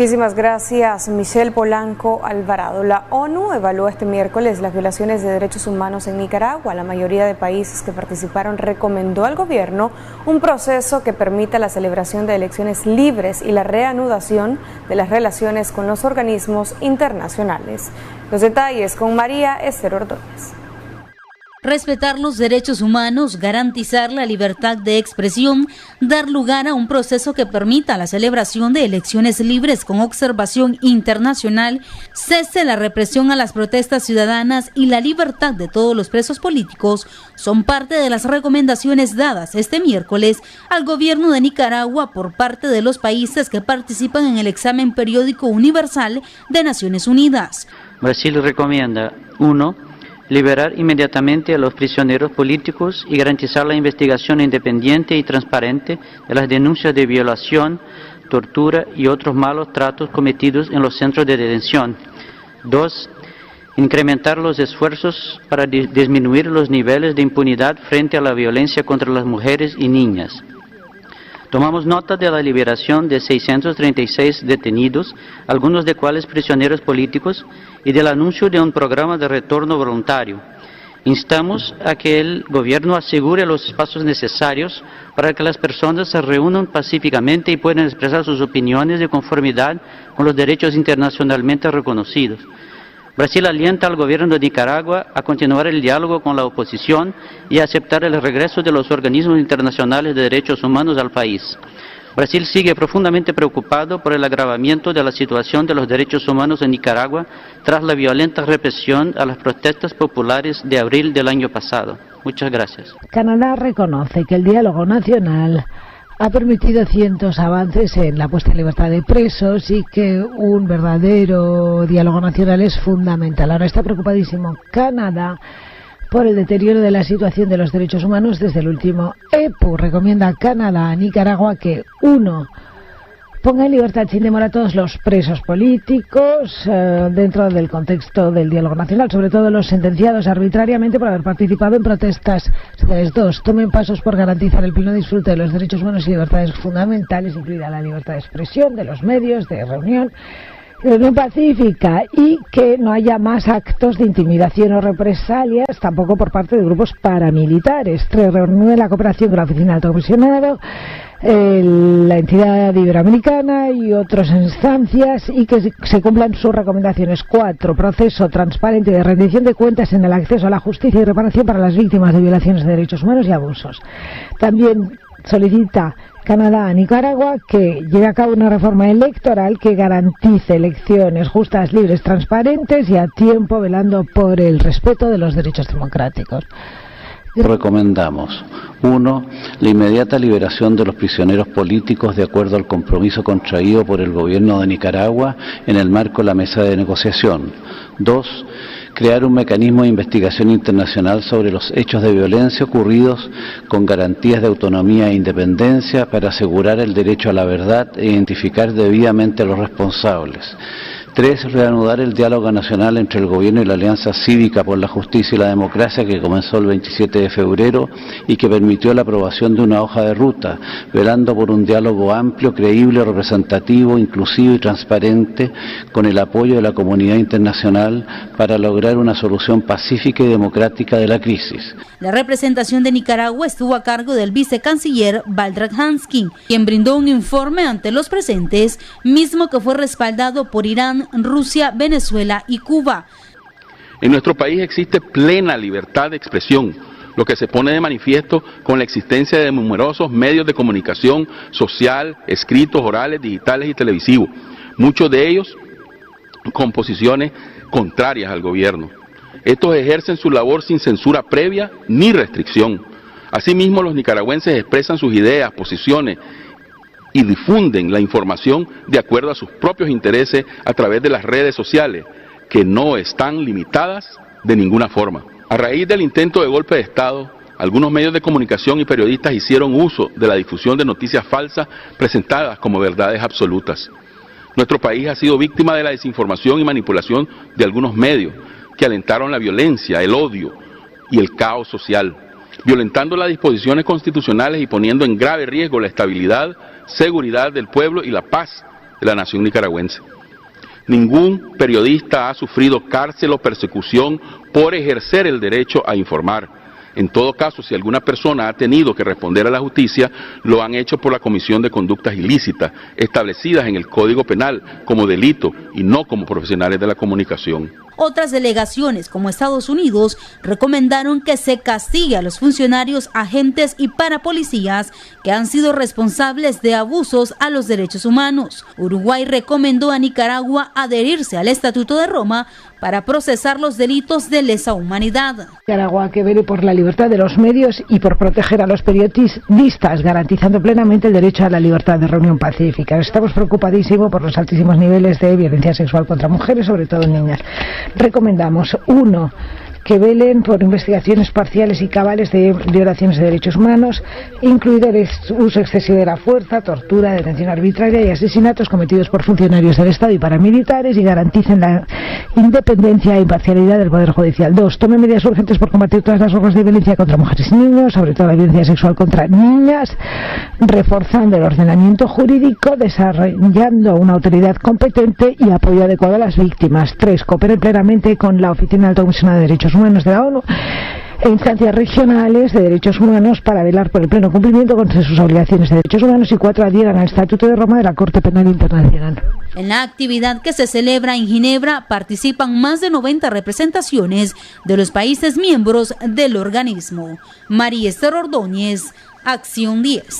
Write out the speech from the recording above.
Muchísimas gracias, Michelle Polanco Alvarado. La ONU evaluó este miércoles las violaciones de derechos humanos en Nicaragua. La mayoría de países que participaron recomendó al gobierno un proceso que permita la celebración de elecciones libres y la reanudación de las relaciones con los organismos internacionales. Los detalles con María Esther Ordóñez. Respetar los derechos humanos, garantizar la libertad de expresión, dar lugar a un proceso que permita la celebración de elecciones libres con observación internacional, cese la represión a las protestas ciudadanas y la libertad de todos los presos políticos son parte de las recomendaciones dadas este miércoles al gobierno de Nicaragua por parte de los países que participan en el examen periódico universal de Naciones Unidas. Brasil recomienda 1. Liberar inmediatamente a los prisioneros políticos y garantizar la investigación independiente y transparente de las denuncias de violación, tortura y otros malos tratos cometidos en los centros de detención. 2. Incrementar los esfuerzos para disminuir los niveles de impunidad frente a la violencia contra las mujeres y niñas. Tomamos nota de la liberación de 636 detenidos, algunos de cuales prisioneros políticos, y del anuncio de un programa de retorno voluntario. Instamos a que el gobierno asegure los espacios necesarios para que las personas se reúnan pacíficamente y puedan expresar sus opiniones de conformidad con los derechos internacionalmente reconocidos. Brasil alienta al gobierno de Nicaragua a continuar el diálogo con la oposición y a aceptar el regreso de los organismos internacionales de derechos humanos al país. Brasil sigue profundamente preocupado por el agravamiento de la situación de los derechos humanos en Nicaragua tras la violenta represión a las protestas populares de abril del año pasado. Muchas gracias. Canadá reconoce que el diálogo nacional ha permitido cientos avances en la puesta en libertad de presos y que un verdadero diálogo nacional es fundamental. Ahora está preocupadísimo Canadá por el deterioro de la situación de los derechos humanos desde el último EPU. Recomienda a Canadá a Nicaragua que 1. Ponga en libertad sin demora a todos los presos políticos dentro del contexto del diálogo nacional, sobre todo los sentenciados arbitrariamente por haber participado en protestas sociales. 2. Tomen pasos por garantizar el pleno disfrute de los derechos humanos y libertades fundamentales, incluida la libertad de expresión, de los medios, de reunión pacífica, y que no haya más actos de intimidación o represalias, tampoco por parte de grupos paramilitares. 3. Reúne la cooperación con la Oficina de Alto Comisionado, la entidad iberoamericana y otras instancias, y que se cumplan sus recomendaciones. 4. Proceso transparente de rendición de cuentas en el acceso a la justicia y reparación para las víctimas de violaciones de derechos humanos y abusos. También solicita Canadá a Nicaragua que lleve a cabo una reforma electoral que garantice elecciones justas, libres, transparentes y a tiempo, velando por el respeto de los derechos democráticos. Recomendamos 1. La inmediata liberación de los prisioneros políticos de acuerdo al compromiso contraído por el gobierno de Nicaragua en el marco de la mesa de negociación. 2. Crear un mecanismo de investigación internacional sobre los hechos de violencia ocurridos con garantías de autonomía e independencia para asegurar el derecho a la verdad e identificar debidamente a los responsables. 3. Reanudar el diálogo nacional entre el gobierno y la Alianza Cívica por la Justicia y la Democracia que comenzó el 27 de febrero y que permitió la aprobación de una hoja de ruta, velando por un diálogo amplio, creíble, representativo, inclusivo y transparente con el apoyo de la comunidad internacional para lograr una solución pacífica y democrática de la crisis. La representación de Nicaragua estuvo a cargo del vicecanciller Valdrag Hanskin, quien brindó un informe ante los presentes, mismo que fue respaldado por Irán, Rusia, Venezuela y Cuba. En nuestro país existe plena libertad de expresión, lo que se pone de manifiesto con la existencia de numerosos medios de comunicación social, escritos, orales, digitales y televisivos, muchos de ellos con posiciones contrarias al gobierno. Estos ejercen su labor sin censura previa ni restricción. Asimismo, los nicaragüenses expresan sus ideas, posiciones y difunden la información de acuerdo a sus propios intereses a través de las redes sociales, que no están limitadas de ninguna forma. A raíz del intento de golpe de Estado, algunos medios de comunicación y periodistas hicieron uso de la difusión de noticias falsas presentadas como verdades absolutas. Nuestro país ha sido víctima de la desinformación y manipulación de algunos medios que alentaron la violencia, el odio y el caos social, violentando las disposiciones constitucionales y poniendo en grave riesgo la estabilidad, seguridad del pueblo y la paz de la nación nicaragüense. Ningún periodista ha sufrido cárcel o persecución por ejercer el derecho a informar. En todo caso, si alguna persona ha tenido que responder a la justicia, lo han hecho por la comisión de conductas ilícitas, establecidas en el Código Penal como delito y no como profesionales de la comunicación. Otras delegaciones, como Estados Unidos, recomendaron que se castigue a los funcionarios, agentes y parapolicías que han sido responsables de abusos a los derechos humanos. Uruguay recomendó a Nicaragua adherirse al Estatuto de Roma para procesar los delitos de lesa humanidad. Nicaragua que vele por la libertad de los medios y por proteger a los periodistas, garantizando plenamente el derecho a la libertad de reunión pacífica. Estamos preocupadísimos por los altísimos niveles de violencia sexual contra mujeres, sobre todo niñas. Recomendamos, 1, que velen por investigaciones parciales y cabales de violaciones de derechos humanos, incluido el uso excesivo de la fuerza, tortura, detención arbitraria y asesinatos cometidos por funcionarios del Estado y paramilitares, y garanticen la independencia e imparcialidad del Poder Judicial. 2, tomen medidas urgentes por combatir todas las formas de violencia contra mujeres y niños, sobre todo la violencia sexual contra niñas, reforzando el ordenamiento jurídico, desarrollando una autoridad competente y apoyo adecuado a las víctimas. 3, cooperen plenamente con la Oficina Alta Comisionada de Derechos Humanos de la ONU e instancias regionales de derechos humanos para velar por el pleno cumplimiento contra sus obligaciones de derechos humanos. Y 4, adhieran al Estatuto de Roma de la Corte Penal Internacional. En la actividad que se celebra en Ginebra participan más de 90 representaciones de los países miembros del organismo. María Esther Ordóñez, Acción 10.